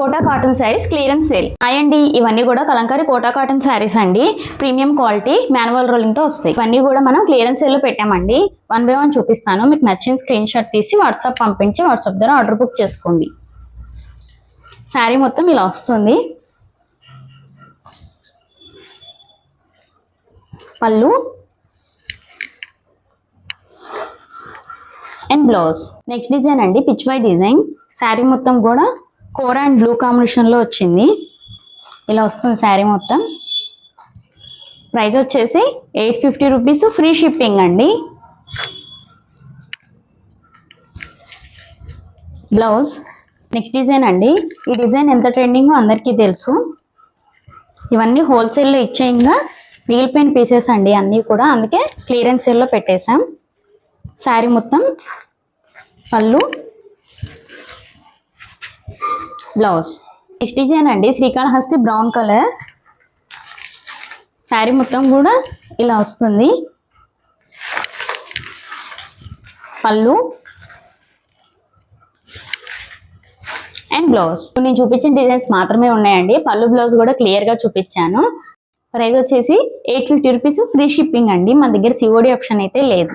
Quota cotton sarees clearance sale. అండి ఇవన్నీ కూడా కలంకారీ కోటా కాటన్ శారీస్ అండి. ప్రీమియం క్వాలిటీ మాన్యువల్ రోలింగ్ తో వస్తాయి. ఇవన్నీ కూడా మనం క్లియరెన్స్ సేల్ లో పెట్టామండి. 1 by 1 చూపిస్తాను. మీకు నచ్చిన స్క్రీన్ షాట్ తీసి వాట్సాప్ పంపించి వాట్సాప్ ద్వారా ఆర్డర్ బుక్ చేసుకోండి. శారీ మొత్తం ఇలా వస్తుంది. పళ్ళు అండ్ బ్లౌజ్. నెక్స్ట్ డిజైన్ అండి పిచ్ వై డిజైన్. శారీ మొత్తం కూడా కోరా అండ్ బ్లూ కాంబినేషన్ లో వచ్చింది. ఇలా వస్తుంది శారీ మొత్తం. ప్రైస్ వచ్చేసి 850 రూపీస్, ఫ్రీ షిప్పింగ్ అండి. బ్లౌజ్. నెక్స్ట్ డిజైన్ అండి. ఈ డిజైన్ ఎంత ట్రెండింగో అందరికీ తెలుసు. ఇవన్నీ హోల్సేల్లో ఇచ్చేయంగా మిగిలిపోయిన పీసెస్ అండి అన్నీ కూడా, అందుకే క్లియరెన్స్ సేల్లో పెట్టేశాం. శారీ మొత్తం పళ్ళు బ్లౌజ్. నెక్స్ట్ డిజైన్ అండి శ్రీకాళహస్తి బ్రౌన్ కలర్. శారీ మొత్తం కూడా ఇలా వస్తుంది. పళ్ళు అండ్ బ్లౌజ్. నేను చూపించిన డిజైన్స్ మాత్రమే ఉన్నాయండి. పళ్ళు బ్లౌజ్ కూడా క్లియర్గా చూపించాను. ప్రైస్ వచ్చేసి 850 రూపీస్, ఫ్రీ షిప్పింగ్ అండి. మన దగ్గర COD ఆప్షన్ అయితే లేదు.